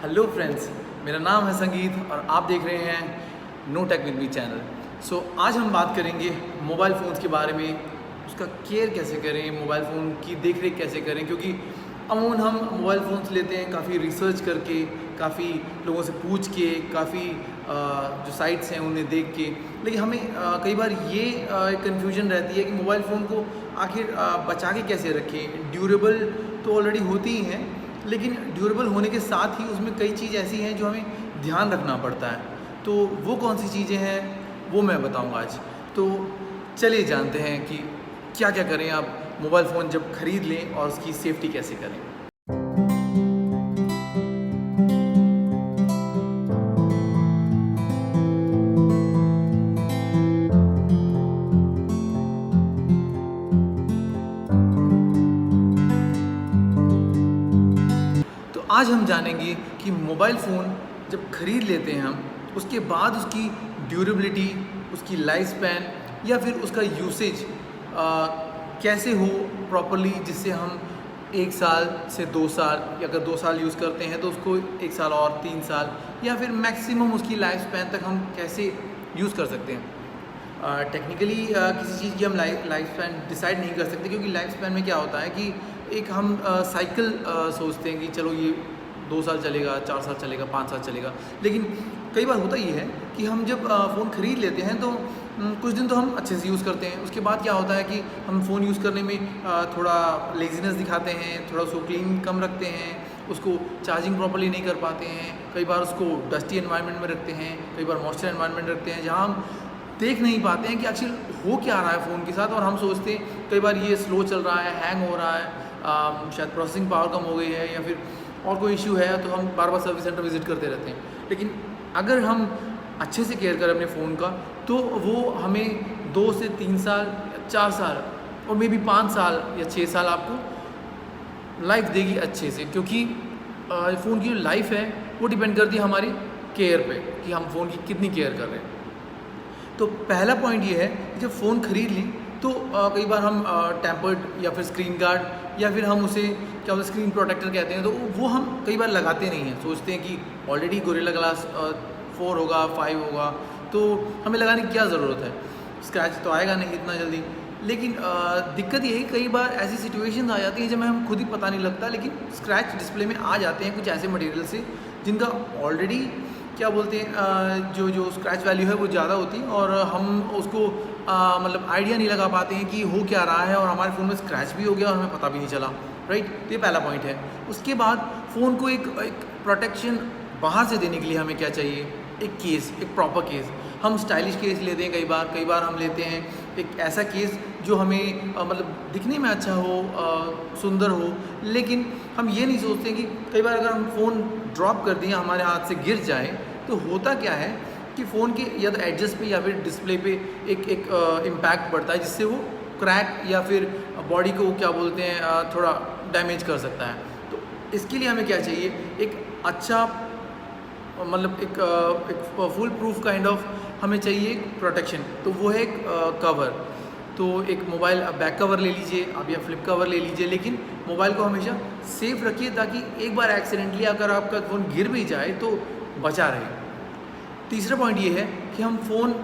Hello friends, मेरा नाम है संगीत और आप देख रहे हैं no tech with me channel. आज हम बात करेंगे मोबाइल फ़ोन्स के बारे में, उसका केयर कैसे करें, मोबाइल फ़ोन की देख रेख कैसे करें। क्योंकि अमूमन हम मोबाइल फ़ोन्स लेते हैं काफ़ी रिसर्च करके, काफ़ी लोगों से पूछ के, काफ़ी जो साइट्स हैं उन्हें देख के। लेकिन हमें कई बार ये कन्फ्यूजन रहती है कि मोबाइल फ़ोन को आखिर बचा के कैसे रखें। ड्यूरेबल तो ऑलरेडी होती ही हैं, लेकिन ड्यूरेबल होने के साथ ही उसमें कई चीज़ ऐसी हैं जो हमें ध्यान रखना पड़ता है। तो वो कौन सी चीज़ें हैं वो मैं बताऊंगा आज। तो चलिए जानते हैं कि क्या क्या करें आप मोबाइल फ़ोन जब ख़रीद लें और उसकी सेफ्टी कैसे करें। तो आज हम जानेंगे कि मोबाइल फ़ोन जब ख़रीद लेते हैं हम, उसके बाद उसकी ड्यूरेबिलिटी, उसकी लाइफ स्पैन या फिर उसका यूसेज कैसे हो प्रॉपरली, जिससे हम 1 साल से 2 साल, या अगर 2 साल यूज़ करते हैं तो उसको 1 साल और 3 साल, या फिर मैक्सिमम उसकी लाइफ स्पैन तक हम कैसे यूज़ कर सकते हैं। टेक्निकली किसी चीज़ की हम लाइफ स्पैन डिसाइड नहीं कर सकते, क्योंकि लाइफ स्पैन में क्या होता है कि एक हम साइकिल सोचते हैं कि चलो ये 2 साल चलेगा, 4 साल चलेगा, 5 साल चलेगा। लेकिन कई बार होता ये है कि हम जब फ़ोन ख़रीद लेते हैं तो कुछ दिन तो हम अच्छे से यूज़ करते हैं। उसके बाद क्या होता है कि हम फ़ोन यूज़ करने में थोड़ा लेज़ीनेस दिखाते हैं, थोड़ा उसको क्लीन कम रखते हैं, उसको चार्जिंग प्रॉपर्ली नहीं कर पाते हैं। कई बार उसको डस्टी एनवायरनमेंट में रखते हैं, कई बार मॉइस्चर एनवायरनमेंट में रखते हैं, जहाँ हम देख नहीं पाते हैं कि एक्चुअल हो क्या रहा है फ़ोन के साथ। और हम सोचते हैं कई बार ये स्लो चल रहा है, हैंग हो रहा है, शायद प्रोसेसिंग पावर कम हो गई है, या फिर और कोई इश्यू है, तो हम बार बार सर्विस सेंटर विज़िट करते रहते हैं। लेकिन अगर हम अच्छे से केयर करें अपने फ़ोन का, तो वो हमें 2 से 3 साल, 4 साल और मे बी 5 साल या 6 साल आपको लाइफ देगी अच्छे से। क्योंकि फ़ोन की जो लाइफ है वो डिपेंड करती है हमारी केयर पे, कि हम फ़ोन की कितनी केयर कर रहे हैं। तो पहला पॉइंट ये है कि जब फ़ोन ख़रीद लें तो कई बार हम टेम्पर्ड या फिर स्क्रीन गार्ड, या फिर हम उसे क्या बोलते हैं स्क्रीन प्रोटेक्टर कहते हैं, तो वो हम कई बार लगाते नहीं हैं। सोचते हैं कि ऑलरेडी गोरिल्ला ग्लास 4 होगा, 5 होगा, तो हमें लगाने की क्या ज़रूरत है, स्क्रैच तो आएगा नहीं इतना जल्दी। लेकिन दिक्कत ये है कि कई बार ऐसी सिचुएशन आ जाती है जब हमें खुद ही पता नहीं लगता, लेकिन स्क्रैच डिस्प्ले में आ जाते हैं कुछ ऐसे मटेरियल से जिनका ऑलरेडी क्या बोलते हैं जो स्क्रैच वैल्यू है वो ज़्यादा होती है, और हम उसको मतलब आइडिया नहीं लगा पाते हैं कि हो क्या रहा है, और हमारे फ़ोन में स्क्रैच भी हो गया और हमें पता भी नहीं चला। राइट, तो ये पहला पॉइंट है। उसके बाद फ़ोन को एक प्रोटेक्शन बाहर से देने के लिए हमें क्या चाहिए, एक केस, एक प्रॉपर केस। हम स्टाइलिश केस लेते हैं कई बार हम लेते हैं एक ऐसा केस जो हमें मतलब दिखने में अच्छा हो, सुंदर हो, लेकिन हम ये नहीं सोचते कि कई बार अगर हम फ़ोन ड्रॉप कर दें, हमारे हाथ से गिर जाए, तो होता क्या है कि फ़ोन के या तो एडजस्ट पे या फिर डिस्प्ले पे एक इम्पैक्ट पड़ता है, जिससे वो क्रैक या फिर बॉडी को क्या बोलते हैं थोड़ा डैमेज कर सकता है। तो इसके लिए हमें क्या चाहिए, एक अच्छा मतलब एक फुल प्रूफ काइंड ऑफ हमें चाहिए एक प्रोटेक्शन। तो वो है एक कवर। तो एक मोबाइल बैक कवर ले लीजिए आप, या फ्लिप कवर ले लीजिए, लेकिन मोबाइल को हमेशा सेफ़ रखिए, ताकि एक बार एक्सीडेंटली अगर आपका फ़ोन गिर भी जाए तो बचा रहे। तीसरा पॉइंट ये है कि हम फ़ोन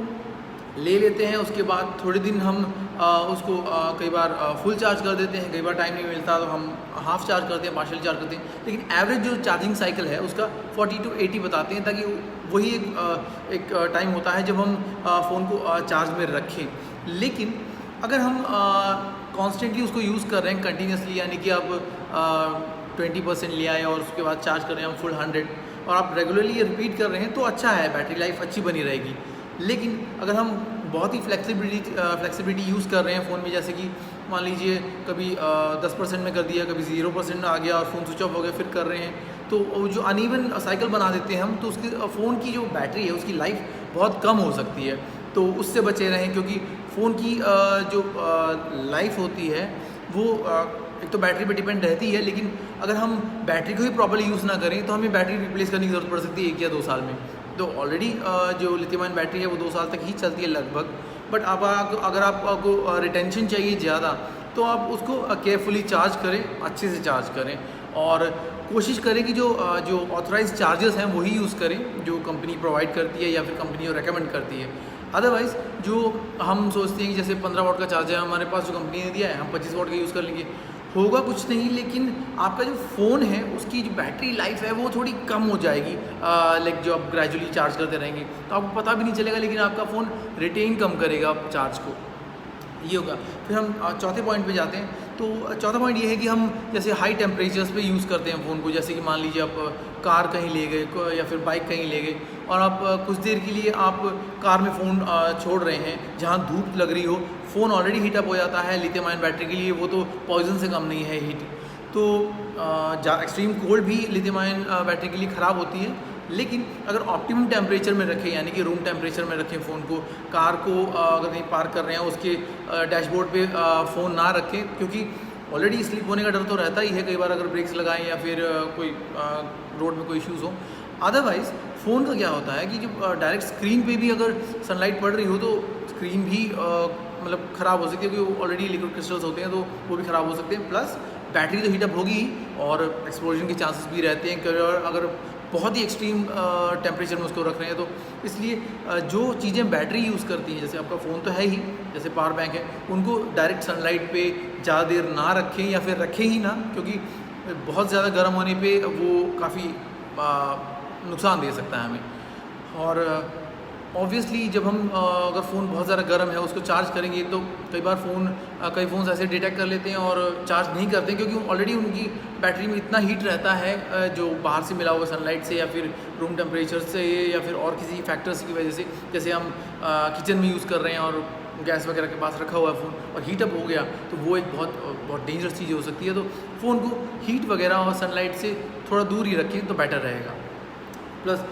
ले लेते हैं, उसके बाद थोड़े दिन हम उसको कई बार फुल चार्ज कर देते हैं, कई बार टाइम नहीं मिलता तो हम हाफ़ चार्ज करते हैं, पार्शियल चार्ज करते हैं। लेकिन एवरेज जो चार्जिंग साइकिल है उसका 40 to 80 बताते हैं, ताकि वही एक टाइम होता है जब हम फ़ोन को चार्ज में रखें। लेकिन अगर हम कॉन्स्टेंटली उसको यूज़ कर रहे हैं कंटिन्यूसली, यानी कि आप 20% ले आए और उसके बाद चार्ज कर रहे हैं हम फुल 100, और आप रेगुलरली ये रिपीट कर रहे हैं, तो अच्छा है, बैटरी लाइफ अच्छी बनी रहेगी। लेकिन अगर हम बहुत ही फ्लेक्सिबिलिटी यूज़ कर रहे हैं फ़ोन में, जैसे कि मान लीजिए कभी 10% में कर दिया, कभी 0% में आ गया और फ़ोन स्विच ऑफ हो गया, फिर कर रहे हैं, तो जो अनइवन साइकिल बना देते हैं हम, तो उसके फ़ोन की जो बैटरी है उसकी लाइफ बहुत कम हो सकती है। तो उससे बचे रहें, क्योंकि फ़ोन की जो लाइफ होती है वो एक तो बैटरी पे डिपेंड रहती है, लेकिन अगर हम बैटरी को ही प्रॉपर्ली यूज़ ना करें तो हमें बैटरी रिप्लेस करने की ज़रूरत पड़ सकती है 1 या 2 साल में। तो ऑलरेडी जो लिथियम आयन बैटरी है वो 2 साल तक ही चलती है लगभग। बट अब अगर आपको रिटेंशन चाहिए ज़्यादा, तो आप उसको केयरफुली चार्ज करें, अच्छे से चार्ज करें। और कोशिश करें कि जो ऑथराइज चार्जर्स हैं वही यूज़ करें जो कंपनी प्रोवाइड करती है या फिर कंपनी रेकमेंड करती है। अदरवाइज़ जो हम सोचते हैं कि जैसे 15 वाट का चार्जर हमारे पास जो कंपनी ने दिया है, हम 25 वाट का यूज़ कर लेंगे, होगा कुछ नहीं, लेकिन आपका जो फ़ोन है उसकी जो बैटरी लाइफ है वो थोड़ी कम हो जाएगी। लाइक जो आप ग्रेजुअली चार्ज करते रहेंगे तो आपको पता भी नहीं चलेगा, लेकिन आपका फ़ोन रिटेन कम करेगा चार्ज को, ये होगा। फिर हम चौथे पॉइंट पे जाते हैं। तो चौथा पॉइंट ये है कि हम जैसे हाई टेम्परेचर्स पे यूज़ करते हैं फ़ोन को, जैसे कि मान लीजिए आप कार कहीं ले गए या फिर बाइक कहीं ले गए और आप कुछ देर के लिए आप कार में फ़ोन छोड़ रहे हैं जहाँ धूप लग रही हो, फ़ोन ऑलरेडी हीटअप हो जाता है। लिथियम आयन बैटरी के लिए वो तो पॉइजन से कम नहीं है हीट। तो एक्सट्रीम कोल्ड भी लिथियम आयन बैटरी के लिए ख़राब होती है। लेकिन अगर ऑप्टिमम टेम्परेचर में रखें, यानी कि रूम टेम्परेचर में रखें फ़ोन को, कार को अगर कहीं पार्क कर रहे हैं उसके डैशबोर्ड पे फ़ोन ना रखें, क्योंकि ऑलरेडी स्लिप होने का डर तो रहता ही है कई बार अगर ब्रेक्स लगाएं या फिर कोई रोड में कोई इश्यूज़ हो। अदरवाइज़ फ़ोन का क्या होता है कि जब डायरेक्ट स्क्रीन पे भी अगर सनलाइट पड़ रही हो तो स्क्रीन भी मतलब ख़राब हो सकती है, क्योंकि ऑलरेडी लिक्विड क्रिस्टल्स होते हैं तो वो भी ख़राब हो सकते हैं। प्लस बैटरी तो हीटअप होगी ही और एक्सप्लोजन के चांसेस भी रहते हैं अगर बहुत ही एक्सट्रीम टेम्परेचर में उसको रख रहे हैं। तो इसलिए जो चीज़ें बैटरी यूज़ करती हैं, जैसे आपका फ़ोन तो है ही, जैसे पावर बैंक है, उनको डायरेक्ट सनलाइट पे ज़्यादा देर ना रखें या फिर रखें ही ना, क्योंकि बहुत ज़्यादा गर्म होने पे वो काफ़ी नुकसान दे सकता है हमें। और ऑब्वियसली जब हम अगर फ़ोन बहुत ज़्यादा गर्म है उसको चार्ज करेंगे तो कई बार कई फ़ोन्स ऐसे डिटेक्ट कर लेते हैं और चार्ज नहीं करते, क्योंकि ऑलरेडी उनकी बैटरी में इतना हीट रहता है जो बाहर से मिला हुआ सनलाइट से या फिर रूम टेम्परेचर से या फिर और किसी फैक्टर्स की वजह से। जैसे हम किचन में यूज़ कर रहे हैं और गैस वगैरह के पास रखा हुआ है फ़ोन और हीटअप हो गया तो वो एक बहुत डेंजरस चीज़ हो सकती है। तो फ़ोन को हीट वगैरह और सनलाइट से थोड़ा दूर ही रखें तो बेटर रहेगा। प्लस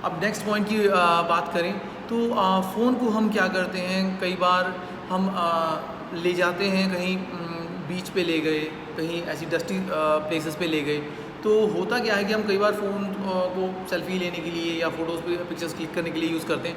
अब नेक्स्ट पॉइंट की बात करें तो फ़ोन को हम क्या करते हैं, कई बार हम ले जाते हैं कहीं बीच पे ले गए, कहीं ऐसी डस्टी प्लेसेस पे ले गए, तो होता क्या है कि हम कई बार फ़ोन को सेल्फ़ी लेने के लिए या फ़ोटोज़ पे पिक्चर्स क्लिक करने के लिए यूज़ करते हैं।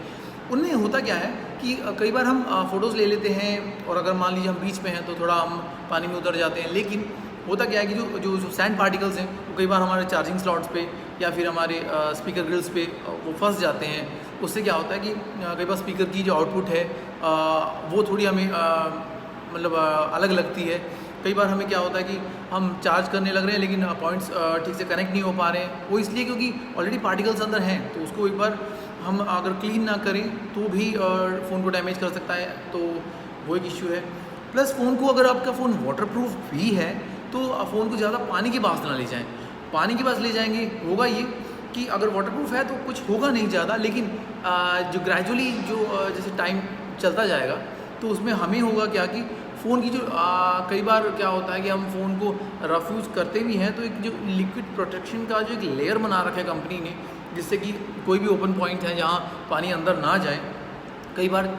उनमें होता क्या है कि कई बार हम फ़ोटोज़ ले लेते हैं और अगर मान लीजिए हम बीच पे हैं तो थोड़ा हम पानी में उतर जाते हैं, लेकिन होता क्या है कि जो सैंड पार्टिकल्स हैं वो कई बार हमारे चार्जिंग स्लॉट्स पे या फिर हमारे स्पीकर ग्रिल्स पे वो फंस जाते हैं। उससे क्या होता है कि कई बार स्पीकर की जो आउटपुट है वो थोड़ी हमें मतलब अलग लगती है। कई बार हमें क्या होता है कि हम चार्ज करने लग रहे हैं लेकिन पॉइंट्स ठीक से कनेक्ट नहीं हो पा रहे हैं। वो इसलिए क्योंकि ऑलरेडी पार्टिकल्स अंदर हैं, तो उसको एक बार हम अगर क्लीन ना करें तो भी फ़ोन को डैमेज कर सकता है, तो वो एक इश्यू है। प्लस फ़ोन को अगर आपका फ़ोन वाटरप्रूफ भी है तो फ़ोन को ज़्यादा पानी के पास ना ले जाएं। पानी के पास ले जाएंगे होगा ये कि अगर वाटरप्रूफ है तो कुछ होगा नहीं ज़्यादा, लेकिन जो ग्रेजुअली जैसे टाइम चलता जाएगा तो उसमें हमें होगा क्या कि फ़ोन की जो कई बार क्या होता है कि हम फ़ोन को रफ यूज़ करते भी हैं तो एक जो लिक्विड प्रोटेक्शन का जो एक लेयर बना रखा है कंपनी ने, जिससे कि कोई भी ओपन पॉइंट है जहाँ पानी अंदर ना जाए, कई बार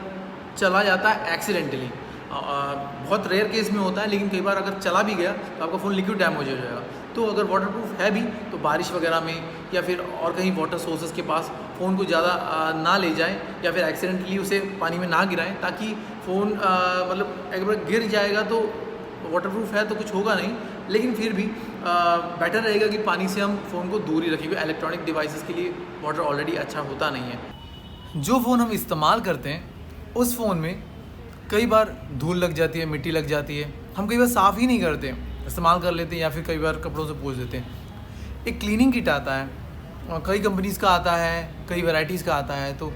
चला जाता है एक्सीडेंटली। बहुत रेयर केस में होता है, लेकिन कई बार अगर चला भी गया तो आपका फ़ोन लिक्विड डैमेज हो जाएगा। तो अगर वाटरप्रूफ है भी तो बारिश वगैरह में या फिर और कहीं वाटर सोर्सेज के पास फ़ोन को ज़्यादा ना ले जाएं या फिर एक्सीडेंटली उसे पानी में ना गिराएं, ताकि फ़ोन मतलब एक बार गिर जाएगा तो वाटरप्रूफ है तो कुछ होगा नहीं, लेकिन फिर भी बेटर रहेगा कि पानी से हम फ़ोन को दूर ही रखें। इलेक्ट्रॉनिक डिवाइसेस के लिए वाटर ऑलरेडी अच्छा होता नहीं है। जो फ़ोन हम इस्तेमाल करते हैं उस फ़ोन में कई बार धूल लग जाती है, मिट्टी लग जाती है, हम कई बार साफ़ ही नहीं करते, इस्तेमाल कर लेते हैं या फिर कई बार कपड़ों से पोंछ देते हैं। एक क्लीनिंग किट आता है, कई कंपनीज़ का आता है, कई वैराइटीज़ का आता है, तो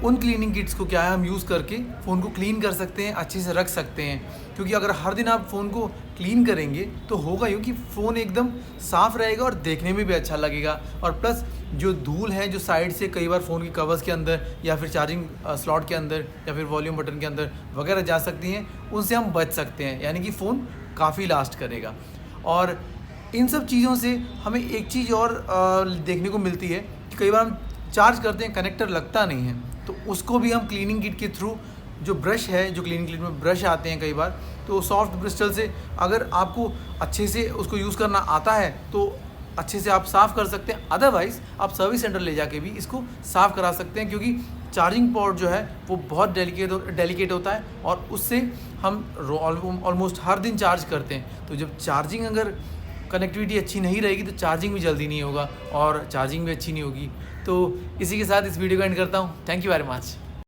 उन क्लीनिंग किट्स को क्या है हम यूज़ करके फ़ोन को क्लीन कर सकते हैं, अच्छे से रख सकते हैं। क्योंकि अगर हर दिन आप फ़ोन को क्लीन करेंगे तो होगा यूँ कि फ़ोन एकदम साफ़ रहेगा और देखने में भी अच्छा लगेगा। और प्लस जो धूल है जो साइड से कई बार फ़ोन की कवर्स के अंदर या फिर चार्जिंग स्लॉट के अंदर या फिर वॉल्यूम बटन के अंदर वगैरह जा सकती हैं, उनसे हम बच सकते हैं, यानी कि फ़ोन काफ़ी लास्ट करेगा। और इन सब चीज़ों से हमें एक चीज़ और देखने को मिलती है कि कई बार हम चार्ज करते हैं, कनेक्टर लगता नहीं है, तो उसको भी हम क्लीनिंग किट के थ्रू, जो ब्रश है, जो क्लीनिंग किट में ब्रश आते हैं कई बार, तो सॉफ्ट ब्रिस्टल से अगर आपको अच्छे से उसको यूज़ करना आता है तो अच्छे से आप साफ़ कर सकते हैं। अदरवाइज़ आप सर्विस सेंटर ले जाके भी इसको साफ़ करा सकते हैं, क्योंकि चार्जिंग पोर्ट जो है वो बहुत डेलिकेट होता है और उससे हम ऑलमोस्ट हर दिन चार्ज करते हैं। तो जब चार्जिंग अगर कनेक्टिविटी अच्छी नहीं रहेगी तो चार्जिंग भी जल्दी नहीं होगा और चार्जिंग भी अच्छी नहीं होगी। तो इसी के साथ इस वीडियो को एंड करता हूँ। Thank you very much.